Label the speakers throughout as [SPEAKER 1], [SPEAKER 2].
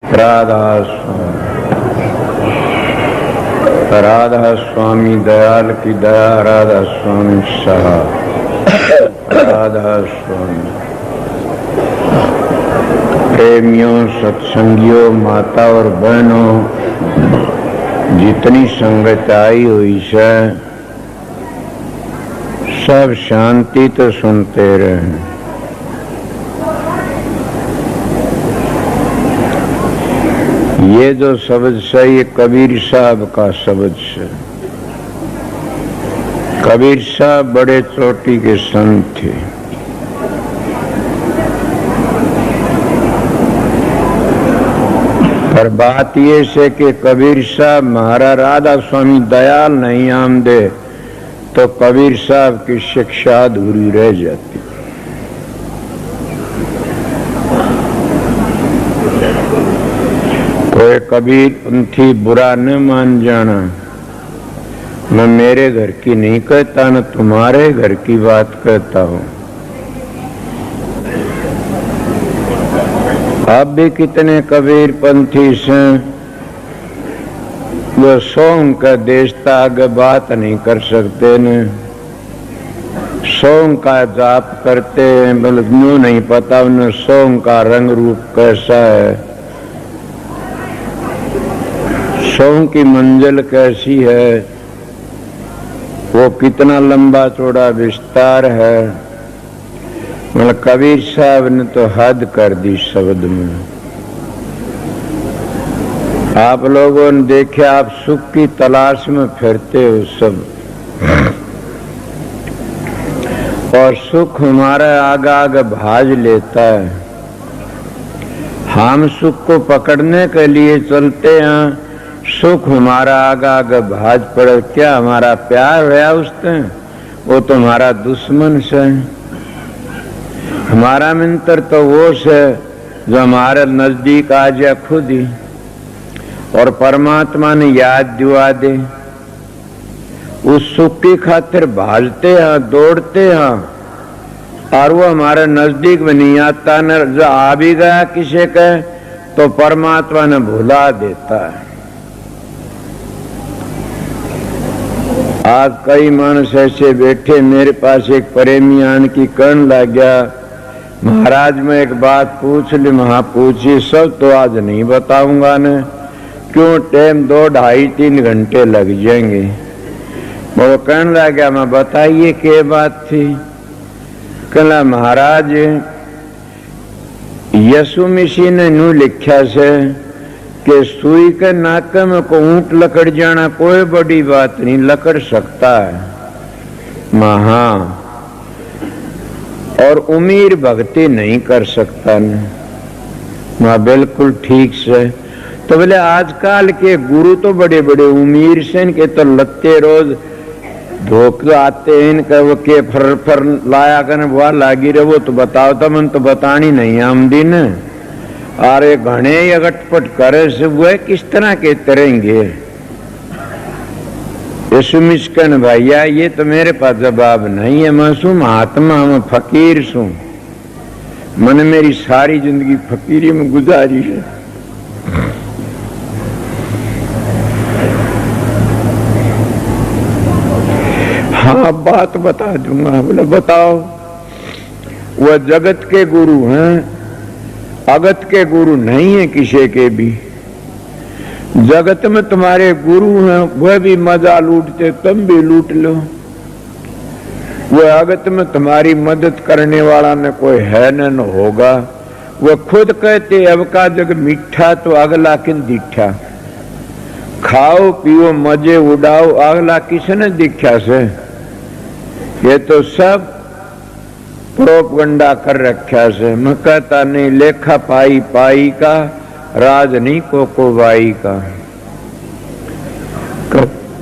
[SPEAKER 1] राधा राधा स्वामी दयाल की दया, राधा स्वामी सहा, राधा स्वामी प्रेमियों, सत्संगियों, माता और बहनों, जितनी संगत आई हुई है सब शांति तो सुनते रहे। ये जो शब्द है ये कबीर साहब का शब्द है। कबीर साहब बड़े चोटी के संत थे। पर बात ये है कि कबीर साहब महाराज राधा स्वामी दयाल नहीं आमदे तो कबीर साहब की शिक्षा अधूरी रह जाती। कोई कबीर पंथी बुरा न मान जाना, मैं मेरे घर की नहीं कहता न तुम्हारे घर की बात कहता हूं। अब भी कितने कबीर पंथी से वो सोंग का देशता आगे बात नहीं कर सकते न, सोंग का जाप करते हैं, बल्कि यूं नहीं पता उन्हें सोंग का रंग रूप कैसा है, सोंग की मंजिल कैसी है, वो कितना लंबा चौड़ा विस्तार है। मतलब कबीर साहब ने तो हद कर दी शब्द में। आप लोगों ने देखे, आप सुख की तलाश में फिरते हो सब, और सुख हमारा आगे आगे भाज लेता है। हम सुख को पकड़ने के लिए चलते हैं, सुख हमारा आगा आगे भाज पड़े। क्या हमारा प्यार है उससे? वो तो हमारा दुश्मन से। हमारा मित्र तो वो से जो हमारे नजदीक आ जाए खुद ही, और परमात्मा ने याद दिवा दे। उस सुख की खातिर भाजते हैं, दौड़ते हैं, और वो हमारे नजदीक में नहीं आता न। जो आ भी गया किसी का तो परमात्मा ने भुला देता है। आज कई मानस ऐसे बैठे, मेरे पास एक प्रेमी आन की कहने लग गया, महाराज मैं एक बात पूछ ली। महा पूछी, सब तो आज नहीं बताऊंगा न, क्यों टाइम 2, 2.5, 3 घंटे लग जाएंगे। वो कहने लग गया, मैं बताइए क्या बात थी। कहला महाराज यसु मसीह ने न्यू लिखा से कि सुई के नाके में को ऊंट लकड़ जाना कोई बड़ी बात नहीं, लकड़ सकता है महा, और उमीर भक्ति नहीं कर सकता न। मां बिल्कुल ठीक से। तो बोले आजकल के गुरु तो बड़े बड़े उमीर से, इनके तो लत्ते रोज धोख आते हैं, इनका वो के फर लाया कर वह लागी रहे। वो तो बताओ तो मन तो बतानी नहीं आमदी न। अरे घने अगटपट करे से वो किस तरह के तरेंगे। यीशु मिस्कन भैया ये तो मेरे पास जवाब नहीं है। मैं सू महात्मा, मैं फकीर सू, मैंने मेरी सारी जिंदगी फकीरी में गुजारी है। हाँ बात बता दूंगा। बोले बताओ। वह जगत के गुरु हैं, अगत के गुरु नहीं है किसी के भी। जगत में तुम्हारे गुरु हैं, वह भी मजा लूटते, तुम भी लूट लो। वह अगत में तुम्हारी मदद करने वाला न कोई है न होगा। वह खुद कहते अब का जग मीठा तो अगला किन दिखा, खाओ पियो मजे उड़ाओ अगला किसने दिखा से। ये तो सब प्रोपगंडा कर रखा से। मैं कहता नहीं, लेखा पाई पाई का राज नहीं को बाई का।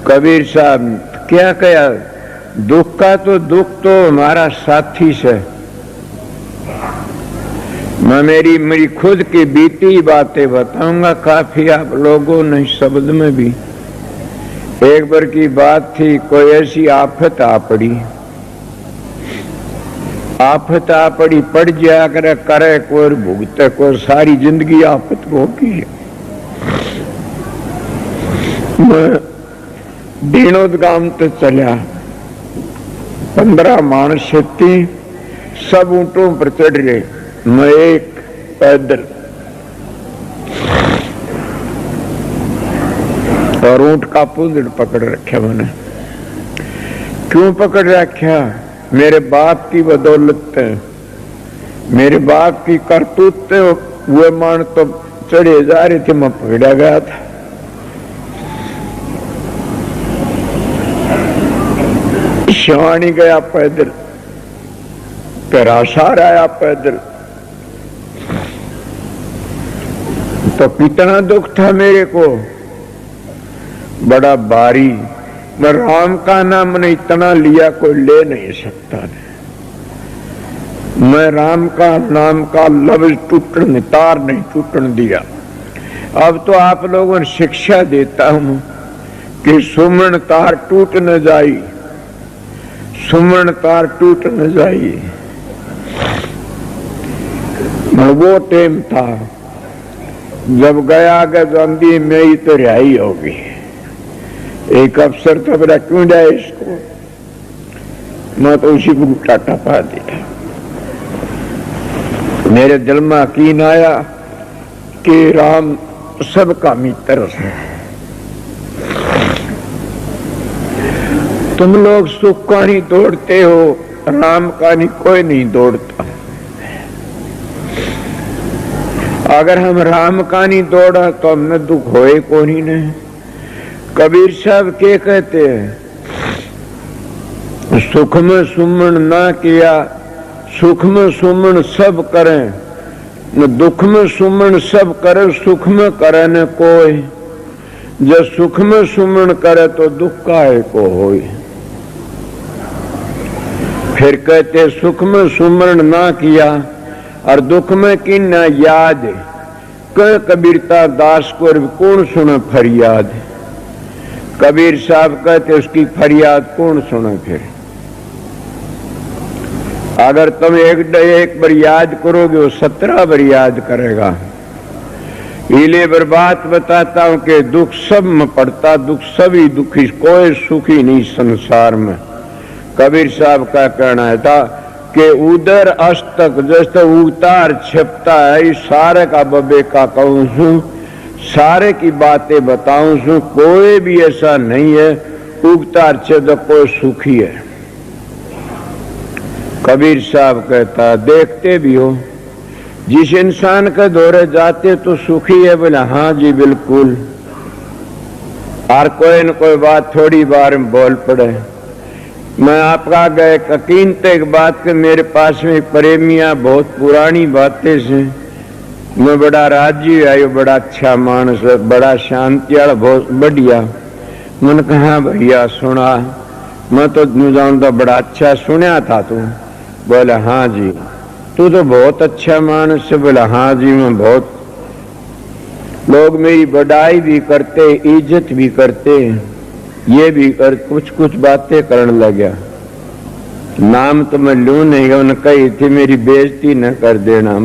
[SPEAKER 1] कबीर साहब क्या कहा, दुख का तो दुख तो हमारा साथी से। मैं मेरी खुद की बीती बातें बताऊंगा, काफी आप लोगों ने शब्द में भी। एक बार की बात थी, कोई ऐसी आफत आ पड़ी, पड़ जाया करे कोई भुगते, कोई सारी जिंदगी आफत भोगी है। मैं दीनोद गांव तो चलिया, 15 मानस थी, सब ऊंटों पर चढ़ गए, मैं एक पैदल। और ऊंट का पुंजड़ पकड़ रखा मैंने। क्यों पकड़ रखा? मेरे बाप की बदौलत, मेरे बाप की करतूत हुए मान तो चढ़े जा रहे थे, मैं पकड़ा गया था। शिवानी गया पैदल, करासार आया पैदल, तो कितना दुख था मेरे को, बड़ा भारी। मैं राम का नाम ने इतना लिया कोई ले नहीं सकता। मैं राम का नाम का लफ्ज टूटने, तार नहीं टूटने दिया। अब तो आप लोगों ने शिक्षा देता हूं कि सुमन तार टूट न जाई, सुमन तार टूट न जाई। वो टाइम था जब गया गांधी में ही तो रिहाई होगी। एक अफसर तो बड़ा क्यों जाए इसको, मैं तो उसी को टाटा पा दिया। मेरे दिल में यकीन आया कि राम सबका मित्र है। तुम लोग सुख का नहीं दौड़ते हो, राम का नहीं कोई नहीं दौड़ता। अगर हम राम का नहीं दौड़ा तो हमने दुख होए को नहीं। कबीर साहब के कहते हैं, सुख में सुमन ना किया, सुख में सुमन सब करें, न दुख में सुमन सब करे, सुख में करे न कोई। जब सुख में सुमन करे तो दुख काहे को होए। फिर कहते सुख में सुमन ना किया और दुख में की न याद, कह कबीरता दास को कौन सुने फरियाद। कबीर साहब कहते उसकी फरियाद कौन सुने। फिर अगर तुम एक बार याद करोगे वो 17 बार याद करेगा। इले बर्बाद बताता हूं कि दुख सब में पड़ता, दुख सभी दुखी, कोई सुखी नहीं संसार में। कबीर साहब का कहना है था कि उधर अस्तक जैसे उतार छिपता है, सारे का बबे का कहूं सू, सारे की बातें बताऊं सू, कोई भी ऐसा नहीं है उगतार छिप कोई सुखी है। कबीर साहब कहता देखते भी हो, जिस इंसान के दौरे जाते तो सुखी है, बोले हाँ जी बिल्कुल। और कोई न कोई बात थोड़ी बार में बोल पड़े। मैं आपका गए कीमत एक बात के मेरे पास में प्रेमिया बहुत पुरानी बातें से मैं बड़ा राजी आयो, बड़ा अच्छा मानस, बड़ा शांति वाला, बहुत बढ़िया। मैंने कहा भैया सुना, मैं तो जानता बड़ा अच्छा सुना था तू। बोला हाँ जी। तू तो बहुत अच्छा मानस है। बोला हाँ जी मैं बहुत। लोग मेरी बड़ाई भी करते, इज्जत भी करते, ये भी कर कुछ कुछ बातें करने लगा। नाम तो मैं लू नहीं, उन्होंने कही थी मेरी बेइज्जती न कर देना।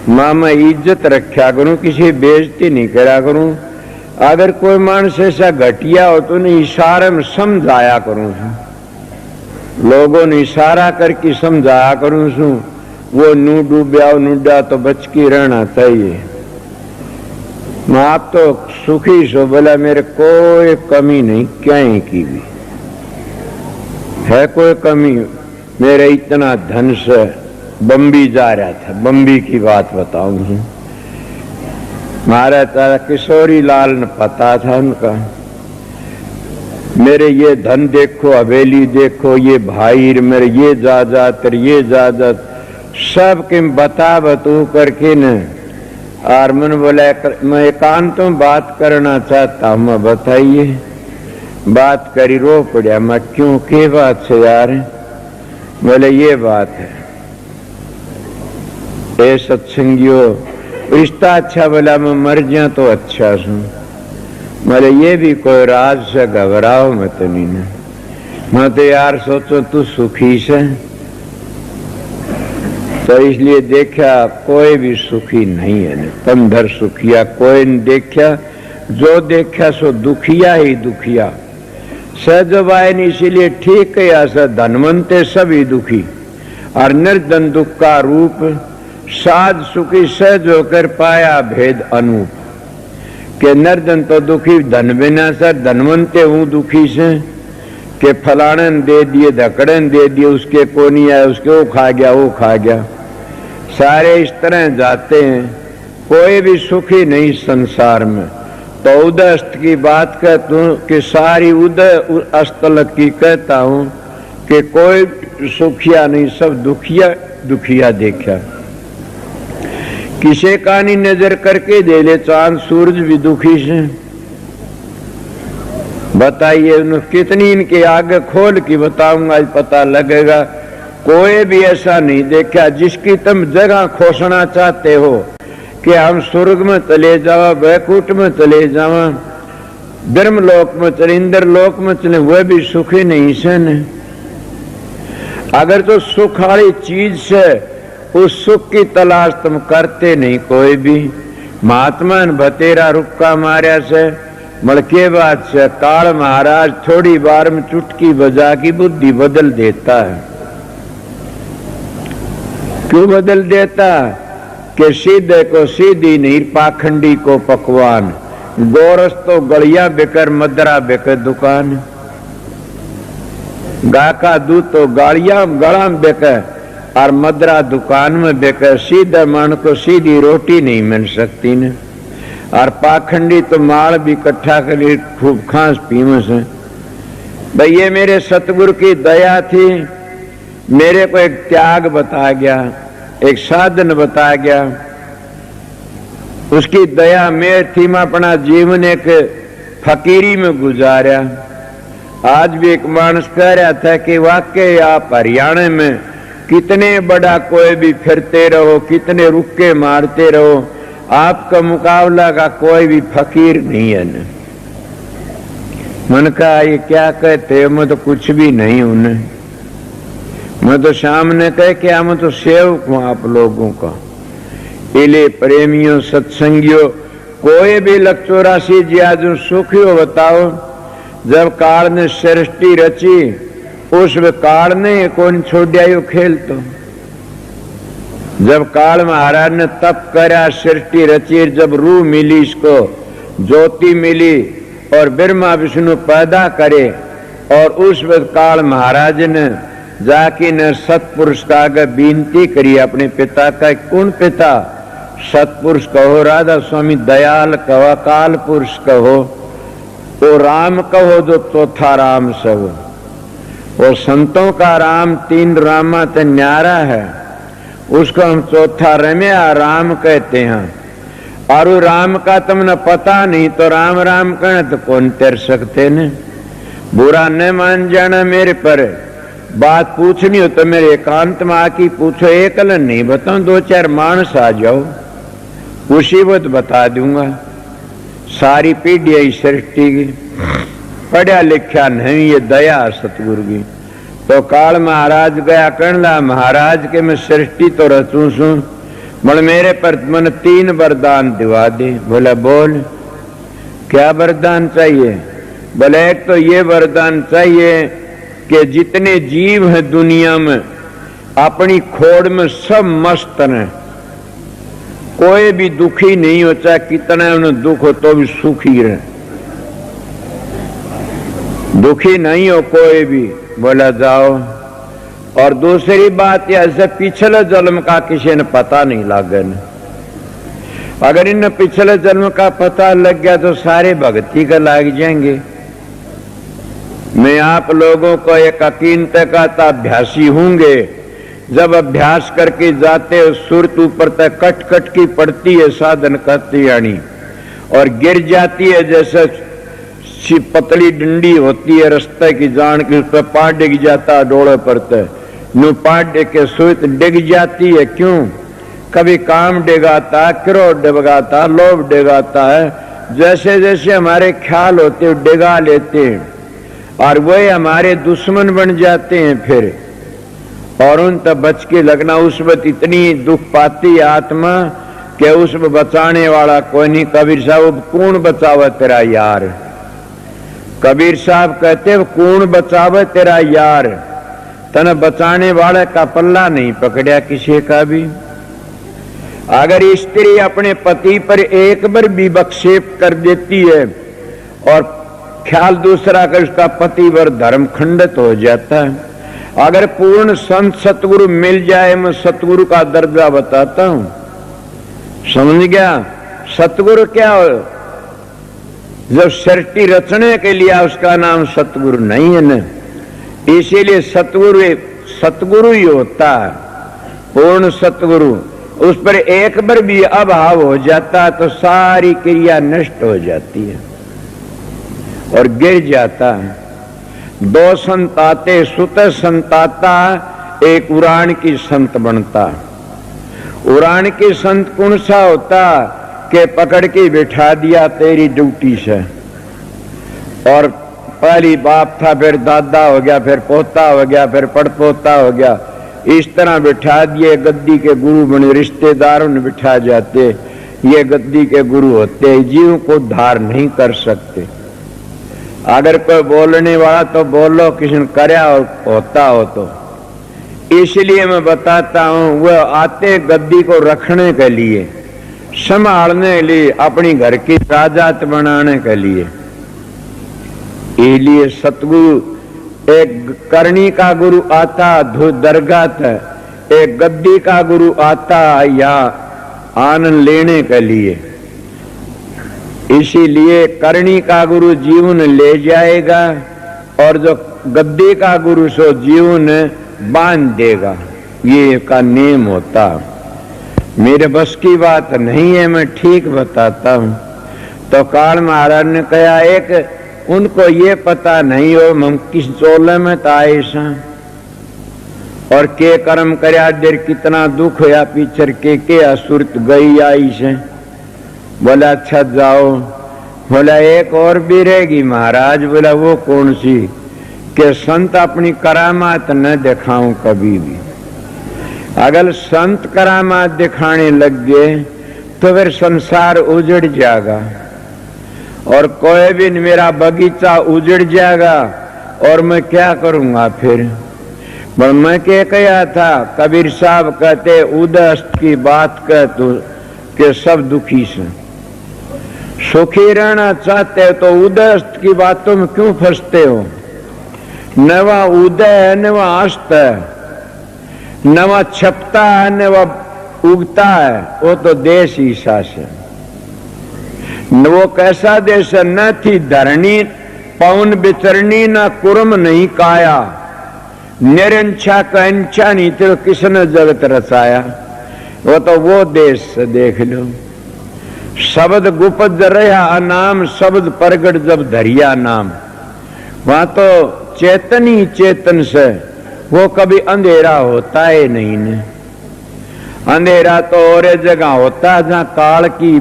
[SPEAKER 1] मां मैं इज्जत रखा करूं, किसी बेइज्जती नहीं करा करूं। अगर कोई मानस ऐसा घटिया हो तो नहीं इशारे में समझाया करूं, लोगों ने इशारा करके समझाया करूं सू। वो नू डूब्या नूडा तो बच के रहना चाहिए। मैं आप तो सुखी सो। बोला मेरे कोई कमी नहीं, क्या की भी है कोई कमी। मेरे इतना धन से बम्बी जा रहा था, बम्बी की बात बताऊं। मारा तारा किशोरी लाल ने पता था उनका। मेरे ये धन देखो, हवेली देखो, ये भाई मेरे ये जायदाद, ये जायदाद सब के बता बतू करके न। और मैंने बोला मैं एकांत में बात करना चाहता हूं। मैं बताइए। बात करी, रो पड़ा। मैं क्यों, के बात से यार? बोले ये बात है। ए सत्संगियों रिश्ता अच्छा, बोला मैं मर जा तो अच्छा सुन। बोले ये भी कोई राज से घबराओ मत नहीं ना। मैं तो यार सोचो तू सुखी से, तो इसलिए देखा कोई भी सुखी नहीं है। तंधर सुखिया कोई नहीं देखा, जो देखा सो दुखिया ही दुखिया। सहजवायन इसीलिए ठीक है, ऐसा धनवंते सभी दुखी। और निर्धन दुख का रूप साध सुखी सहज होकर पाया भेद अनूप। के निर्धन तो दुखी धन बिना सर, धनवंते हूं दुखी से के फलाने दे दिए, धकड़न दे दिए, उसके को नहीं आया, उसके वो खा गया, वो खा गया। सारे इस तरह जाते हैं, कोई भी सुखी नहीं संसार में। तो उदय अस्त की बात कहता हूं कि सारी उदय अस्तलक की कहता हूं कि कोई सुखिया नहीं, सब दुखिया दुखिया देखा। किसे का नहीं नजर करके दे ले चांद सूरज भी दुखी से। बताइए कितनी इनके आगे खोल की बताऊंगा, आज पता लगेगा। कोई भी ऐसा नहीं देखा जिसकी तुम जगह खोसना चाहते हो कि हम स्वर्ग में चले जावा, वैकुंठ में चले जावा, ब्रह्मलोक में चले, इंद्र लोक में चले, वह भी सुखी नहीं से न। अगर तो सुख वाली चीज से उस सुख की तलाश तुम करते नहीं कोई भी। महात्मा भतेरा रुक्का मार्या से मलके बाद से काल महाराज थोड़ी बार में चुटकी बजा की बुद्धि बदल देता है। क्यों बदल देता? कि सीधे को सीधी नहीं, पाखंडी को पकवान। गोरस तो गलिया बेकर, मदरा बेकर दुकान। गा का दूध तो गाड़िया गला में बेकर और मदरा दुकान में बेकर। सीधा मन को सीधी रोटी नहीं मिल सकती न। और पाखंडी तो माल भी इकट्ठा कर खूब खांस पीमस है। भाई ये मेरे सतगुरु की दया थी, मेरे को एक त्याग बता गया, एक साधन बता गया, उसकी दया में थी। मैं अपना जीवन एक फकीरी में गुजारा। आज भी एक मानस कह रहा था कि वाकई आप हरियाणा में कितने बड़ा कोई भी फिरते रहो, कितने रुक्के मारते रहो, आपका मुकाबला का कोई भी फकीर नहीं है न। मन कहा ये क्या कहते हो, मैं तो कुछ भी नहीं हूं न। मैं तो सामने कह के मैं तो सेवक हूं आप लोगों का। इले प्रेमियों सत्संगियों, कोई भी 184 जिया जो सुखी हो बताओ। जब काल ने सृष्टि रची, उस काल ने कौन छोड़ा यो खेल। तो जब काल महाराज ने तप करा, सृष्टि रची, जब रूह मिली, इसको ज्योति मिली और ब्रह्मा विष्णु पैदा करे, और उस वक्त काल महाराज ने जाके न सतपुरुष का आगे विनती करी अपने पिता का। कौन पिता? सतपुरुष कहो, राधा स्वामी दयाल कहो, काल पुरुष कहो, वो राम कहो जो चौथा राम सब। वो संतों का राम 3 रामा ते न्यारा है, उसको हम चौथा रम्या राम कहते हैं। और वो राम का तुमने पता नहीं तो राम राम कहने तो कौन तेर सकते न। बुरा न मान जाना मेरे पर, बात पूछनी हो तो मेरे एकांत में आकी पूछो, एकल नहीं बताऊं, 2-4 मानस आ जाओ, उसी वक्त बता दूंगा। सारी पीढ़ी है सृष्टि की, पढ़ा लिखा नहीं, ये दया सतगुरु की। तो काल महाराज गया कहला, महाराज के मैं सृष्टि तो रचू सू, बोले मेरे पर मन 3 वरदान दिवा दे। बोला बोल क्या वरदान चाहिए? बोले एक तो ये वरदान चाहिए कि जितने जीव हैं दुनिया में अपनी खोड़ में सब मस्त रहें, कोई भी दुखी नहीं हो, चाहे कितना उन्हें दुख हो तो भी सुखी रहे, दुखी नहीं हो कोई भी। बोला जाओ। और दूसरी बात ऐसे पिछले जन्म का किसी ने पता नहीं लगा। अगर इन पिछले जन्म का पता लग गया तो सारे भक्ति का लग जाएंगे। मैं आप लोगों को एक अकीनते का अभ्यासी होंगे। जब अभ्यास करके जाते हो, सुरत ऊपर तक कट कट की पड़ती है साधन करती यानी, और गिर जाती है जैसे पतली डंडी होती है रास्ते की, जान के उस पर पार डिग जाता है, डोले पड़ते नु पार डिग के सुरत डिग जाती है। क्यों? कभी काम डिगाता है, क्रोध डिगाता है, लोभ डिगाता है, जैसे जैसे हमारे ख्याल होते हैं डिगा लेते हैं और वही हमारे दुश्मन बन जाते हैं फिर। और उन तब बच के लगना। उस वक्त इतनी दुख पाती आत्मा कि उसमें बचाने वाला कोई नहीं। कबीर साहब कौन बचावे तेरा यार? कबीर साहब कहते कौन बचावे तेरा यार? तने बचाने वाले का पल्ला नहीं पकड़ा किसी का भी। अगर स्त्री अपने पति पर एक बार भी विक्षेप कर देती है और ख्याल दूसरा कर, उसका पति पर धर्म खंडित हो जाता है। अगर पूर्ण संत सतगुरु मिल जाए, मैं सतगुरु का दर्जा बताता हूं, समझ गया? सतगुरु क्या हो? जब सृष्टि रचने के लिए उसका नाम सतगुरु नहीं है न, इसीलिए सतगुरु ही होता है, पूर्ण सतगुरु। उस पर एक बार भी अभाव हो जाता तो सारी क्रिया नष्ट हो जाती है और गिर जाता है। दो संत आते, सुत संताता, एक उड़ान की संत बनता। उड़ान की संत कौन सा होता कि पकड़ के बिठा दिया तेरी ड्यूटी से, और पहली बाप था, फिर दादा हो गया, फिर पोता हो गया, फिर पड़पोता हो गया, इस तरह बिठा दिए। गद्दी के गुरु बने, रिश्तेदारों ने बिठा जाते, ये गद्दी के गुरु होते, जीव को धार नहीं कर सकते। अगर कोई बोलने वाला तो बोलो, किसी ने करया होता हो तो। इसलिए मैं बताता हूं, वह आते गद्दी को रखने के लिए, संभालने के लिए, अपनी घर की राजात बनाने के लिए। इसलिए सतगुरु, एक करनी का गुरु आता दरगाह, एक गद्दी का गुरु आता या आनंद लेने के लिए। इसीलिए करनी का गुरु जीवन ले जाएगा और जो गद्दी का गुरु सो जीवन बांध देगा, ये का नेम होता। मेरे बस की बात नहीं है, मैं ठीक बताता हूं। तो काल महाराज ने कहा, एक उनको ये पता नहीं हो हम किस चोले में आए सा और के कर्म करया, देर कितना दुख होया पीछर के असुरत गई आई से। बोला अच्छा जाओ। बोला एक और भी रहेगी महाराज। बोला वो कौन सी? कि संत अपनी करामात न दिखाऊं कभी भी। अगर संत करामात दिखाने लग गए तो फिर संसार उजड़ जाएगा और कोई भी मेरा बगीचा उजड़ जाएगा और मैं क्या करूंगा फिर? पर मैं क्या कहा था? कबीर साहब कहते उदस्त की बात कह तू कि सब दुखी से। सुखी रहना चाहते हो तो उदस्त की बातों में क्यों फंसते हो? नवा उदय है, नवा अस्त है, नवा छपता है, नवा उगता है, वो तो देश ईसा से। वो कैसा देश है? न थी धरणी पवन विचरणी, न कुर्म नहीं काया, निरंछा कंछा नहीं तो किसने जगत रचाया। वो तो वो देश से देख लो। शब्द गुपत रहा अनाम, शब्द प्रगट जब धरिया नाम। वहां तो चेतन ही चेतन से, वो कभी अंधेरा होता है नहीं ने। अंधेरा तो और जगह होता है जहां काल की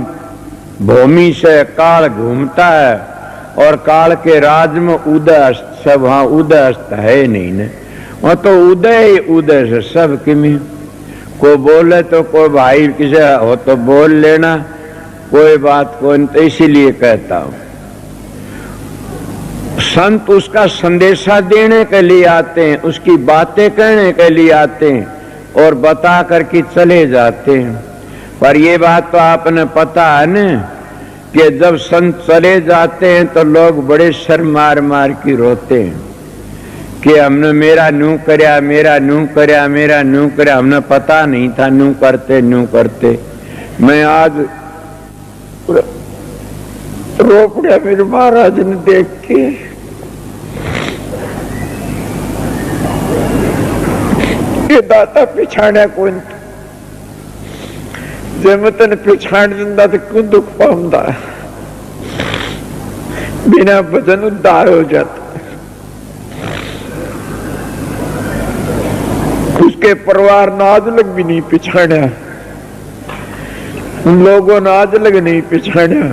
[SPEAKER 1] भूमि से काल घूमता है और काल के राज में उदय अस्त, सब वहां उदय अस्त है नहीं ने। वहां तो उदय ही उदय से सब किमी। कोई बोले तो कोई भाई किसे हो तो बोल लेना, कोई बात को। तो इसीलिए कहता हूं संत उसका संदेशा देने के लिए आते हैं, उसकी बातें कहने के लिए आते हैं और बता करके चले जाते हैं। पर ये बात तो आपने पता है न कि जब संत चले जाते हैं तो लोग बड़े शर मार मार के रोते हैं कि हमने मेरा नू करया, मेरा नू करया, मेरा नू करया, हमने पता नहीं था नू करते नू करते। मैं आज रो पड़ा मेरे महाराज ने देख के। ये दाता पिछाड़ा कौन जे मैं तेन पिछाड़ दिंदा तो क्यों दुख पाऊंदा? बिना भजन उद्धार हो जाता। उसके परिवार ने आज लग भी नहीं पिछाड़ा, उन लोगों ने आज लग नहीं पिछाड़ा।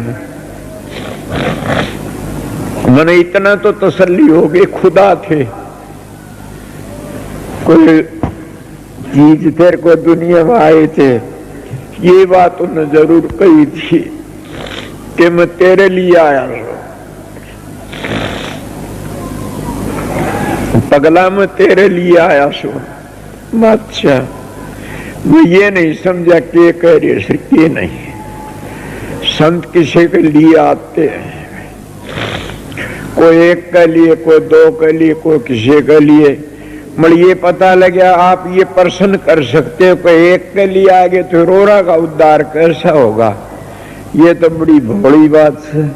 [SPEAKER 1] मैंने इतना तो तसल्ली हो गई, खुदा थे कोई चीज तेरे को दुनिया में आए थे, ये बात उन्होंने जरूर कही थी कि मैं तेरे लिए आया हूं, पगला मैं तेरे लिए आया हूं। अच्छा, मैं ये नहीं समझा कि कह रही है, ये नहीं, संत किसी के लिए आते हैं, कोई एक के लिए, कोई दो के लिए, कोई किसी के लिए। मतलब ये पता लगा आप ये प्रश्न कर सकते हो कि एक के लिए आगे तो रोरा का उद्धार कैसा होगा। ये तो बड़ी भोली बात है।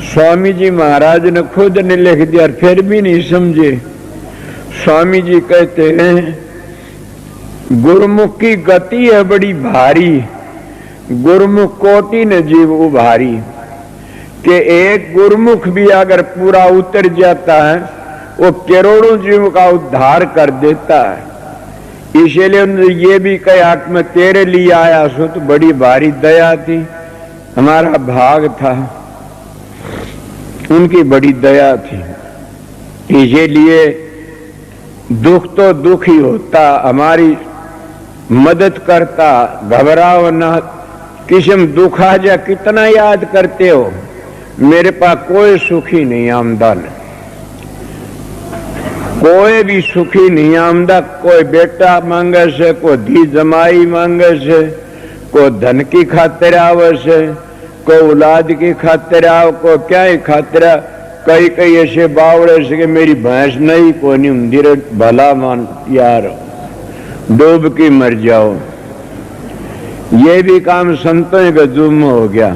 [SPEAKER 1] स्वामी जी महाराज ने खुद ने लिख दिया, फिर भी नहीं समझे। स्वामी जी कहते हैं गुरुमुख की गति है बड़ी भारी, गुरुमुख कोटि ने जीव उभारी। कि एक गुरुमुख भी अगर पूरा उतर जाता है वो करोड़ों जीव का उद्धार कर देता है। इसलिए उन्होंने ये भी कहा कि मैं तेरे लिए आया हूं, तो बड़ी भारी दया थी, हमारा भाग था, उनकी बड़ी दया थी। इसलिए दुख तो दुख ही होता, हमारी मदद करता, घबराओ ना, किस्म दुख आ जा कितना याद करते हो। मेरे पास कोई सुखी नहीं आमदन, कोई भी सुखी नहीं आमदा। कोई बेटा मांगे से, कोई धी जमाई मांगे से, कोई धन की खातिर आवे से, कोई औलाद की खातिर आओ, कोई क्या ही खातिर। कई कई ऐसे बावड़े से कि मेरी भैंस नहीं को नहीं मंदिर भला मान यार, डूब की मर जाओ। ये भी काम संतों के जुर्म हो गया।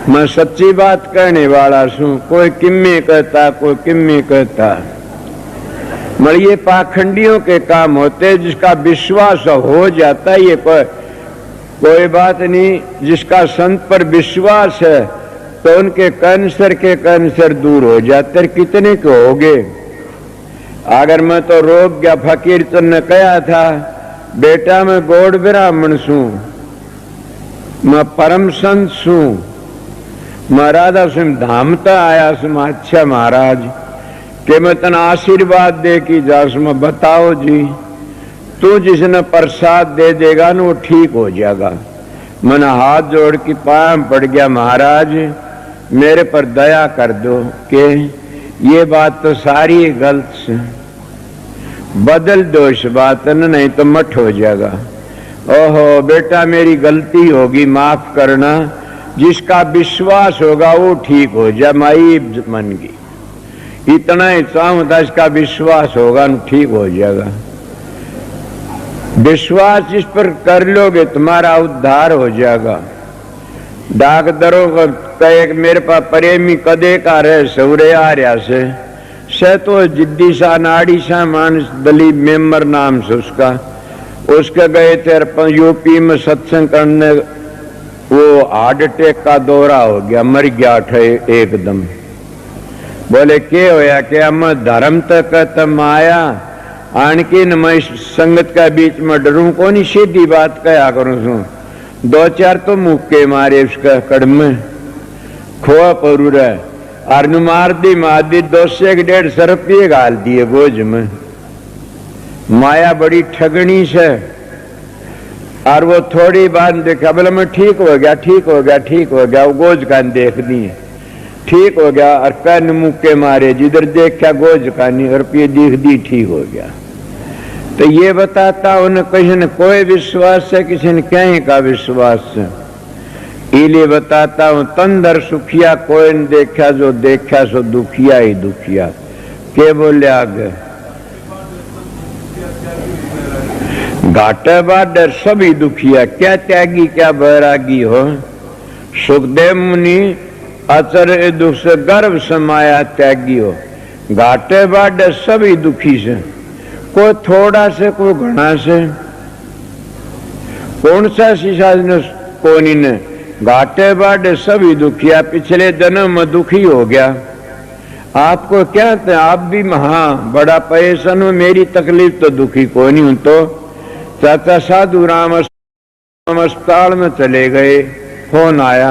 [SPEAKER 1] मैं सच्ची बात कहने वाला हूं, कोई किम्मे कहता, कोई किम्मे कहता। मगर ये पाखंडियों के काम होते, जिसका विश्वास हो जाता है, ये कोई बात नहीं। जिसका संत पर विश्वास है तो उनके कैंसर के कैंसर दूर हो जाते। कितने के हो गए। अगर मैं तो रोक गया, फकीर चंद ने कहा था बेटा मैं गौड़ ब्राह्मण छू, मैं परम संत छू, मैं राधा सिंह धाम तक आया छू। अच्छा महाराज कि मैं तना आशीर्वाद दे की जास, मैं बताओ जी, तू जिसने प्रसाद दे देगा ना वो ठीक हो जाएगा। मैंने हाथ जोड़ के पाया पड़ गया, महाराज मेरे पर दया कर दो कि ये बात तो सारी गलत है, बदल दो इस बात न, नहीं तो मठ हो जाएगा। ओहो बेटा मेरी गलती होगी, माफ करना। जिसका विश्वास होगा वो ठीक हो जाए, माई मन की इतना ही चाहूं था, इसका विश्वास होगा न ठीक हो जाएगा। विश्वास इस पर कर लोगे तुम्हारा उद्धार हो जाएगा। डाकदरों का एक मेरे पास प्रेमी कदे का रहे सौरे आ रहा से तो जिद्दी सा नाड़ी सा मानस दलीप मेम्बर नाम से उसके गए थे यूपी में सत्संग करने। वो हार्ट अटैक का दौरा हो गया, मर गया ठे एकदम। बोले के होया कि हम धर्म तक तम आया आणकी न मैं संगत का बीच में डरूं को नहीं, सीधी बात कया करूं सू। दो चार तो मुक्के मारे उसका कड़म खोआ परू रहे और मार दी मार दी, 200-150 रुपये गाल दिए बोझ में। माया बड़ी ठगनी से। और वो थोड़ी बार देखा, बोले मैं ठीक हो गया, ठीक हो गया, ठीक हो गया। वो गोज कान देख दिए, ठीक हो गया। और कान मुक्के मारे, जिधर देखा गोज कानी रुपये दिख दी, ठीक हो गया। तो ये बताता उन्हें किसी ने कोई विश्वास है, किसी ने कहीं का विश्वास है। इलिए बताता हूं तंदर सुखिया कोई न देखा, जो देखा सो दुखिया ही दुखिया। के बोले आगे घाटे बाडर सभी दुखिया, क्या त्यागी क्या बैरागी हो। सुखदेव मुनि आचर्य दुख से गर्भ समाया त्यागी हो। घाटे बाडर सभी दुखी से, कोई थोड़ा से कोई घना से। कौन सा शीशा ने कोनी ने घाटे बाडे सभी दुखिया। पिछले जन्म में दुखी हो गया, आपको क्या थे, आप भी हाँ बड़ा परेशान हो। मेरी तकलीफ तो दुखी को नहीं हूं। तो चाचा साधु राम अस्पताल में चले गए, फोन आया,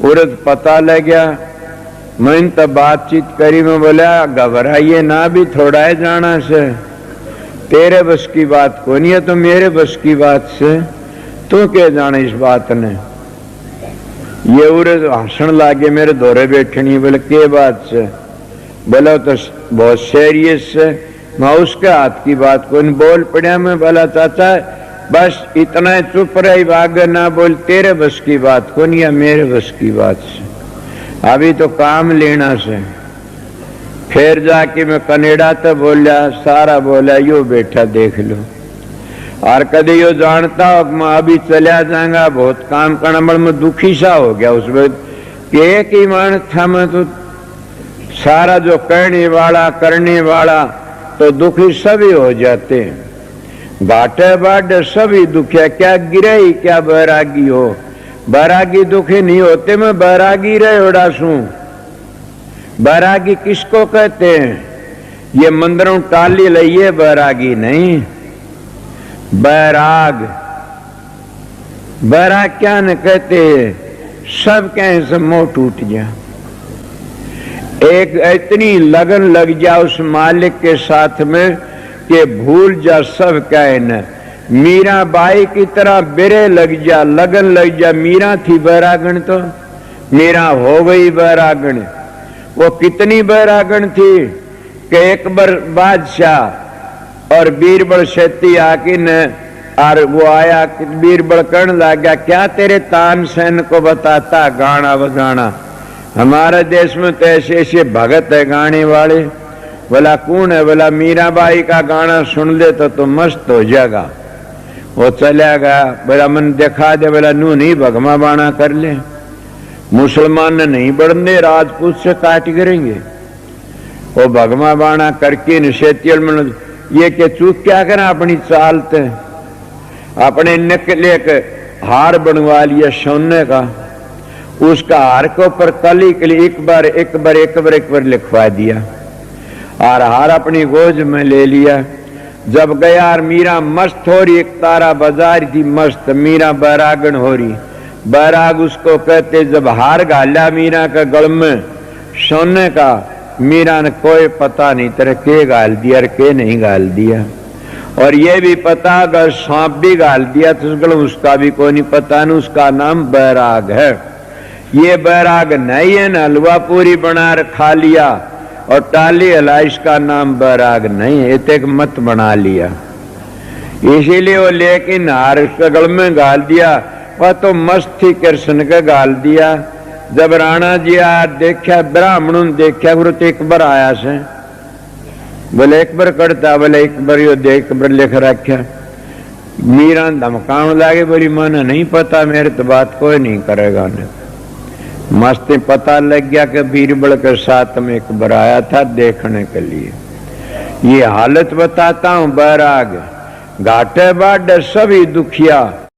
[SPEAKER 1] उरत पता लग गया। मैंने तो बातचीत करी, मैं बोला घबराइए ना, भी थोड़ा है जाना से, तेरे बस की बात को नहीं है तो मेरे बस की बात से तू क्या जाने इस बात ने। ये उरे हंसन लागे मेरे दौरे बैठनी, बोले के बात से, बोला तो बहुत सीरियस से। मैं उसके हाथ की बात को नहीं बोल पड़ा। मैं बोला चाचा बस इतना चुप रही, आगे ना बोल, तेरे बस की बात को नहीं है मेरे बस की बात से। अभी तो काम लेना से। फिर जाके मैं कनेडा तो बोलिया, सारा बोला यो बेटा देख लो। और कदे यो जानता हो मैं अभी चलिया जाऊंगा, बहुत काम करना, बड़ मैं दुखी सा हो गया उस वक्त। एक ही मान था मैं तो, सारा जो करने वाला तो दुखी सभी हो जाते हैं। बाटे बाटे सभी दुखिया, क्या गिरे क्या बैरागी हो। बैरागी दुखी नहीं होते, मैं बैरागी रहे उड़ासू। बैरागी किसको कहते हैं? ये मंदिरों टाली लइए बैरागी नहीं। बैराग, बैराग क्या न कहते हैं? सब कहें से मोह टूट गया, एक इतनी लगन लग जा उस मालिक के साथ में कि भूल जा सब कहे न। मीरा बाई की तरह बिरे लग जा, लगन लग जा। मीरा थी बैरागण तो मीरा हो गई बैरागण। वो कितनी बैरागण थी कि एक बार बादशाह और बीरबल शेती आके न, और वो आया बीरबल कहने लगा क्या तेरे तानसेन को बताता गाना बजाना? हमारे देश में तो ऐसे ऐसे भगत है गाने वाले। बोला कौन है? बोला मीराबाई का गाना सुन ले तो मस्त हो जाएगा। वो चला गया। बोला मन दिखा दे। बोला नू नहीं भगमा बाणा कर ले, मुसलमान ने नहीं बढ़ने, राजपूत से काट करेंगे। वो भगमा बाणा करके निषेधियल में ये के चूक क्या करें अपनी चालते, अपने निकले के हार बनवा लिया सोने का। उसका हार के ऊपर कली के लिए एक बार लिखवा दिया और हार अपनी गोज में ले लिया। जब गया और मीरा मस्त हो रही, एक तारा बाजार थी मस्त, मीरा बैरागण हो रही। बैराग उसको कहते। जब हार गाला मीरा का गल में सोने का, मीरा ने कोई पता नहीं तेरे के गाल दिया और के नहीं गाल दिया। और ये भी पता अगर सांप भी गाल दिया तो उसका भी कोई नहीं पता, नहीं उसका नाम बैराग है। ये बैराग नहीं है, न हलवा पूरी बना खा लिया और टाली हला, इसका नाम बैराग नहीं है, एक मत बना लिया। इसीलिए वो लेकिन हार गल में गाल दिया। वह तो मस्त थी, कृष्ण का गाल दिया। जब राणा जी आ देखा, ब्राह्मणों ने देखा, गुरु तो एक बार आया से, बोले एक बार करता, बोले एक बार यो देख बार लिख रखा। मीरा धमकाने लगे, बोली मैंने नहीं पता, मेरे तो बात कोई नहीं करेगा। ने मस्ती पता लग गया कि बीरबल के साथ में एक बार आया था देखने के लिए। ये हालत बताता हूं बैराग। घाटे बाटे सभी दुखिया,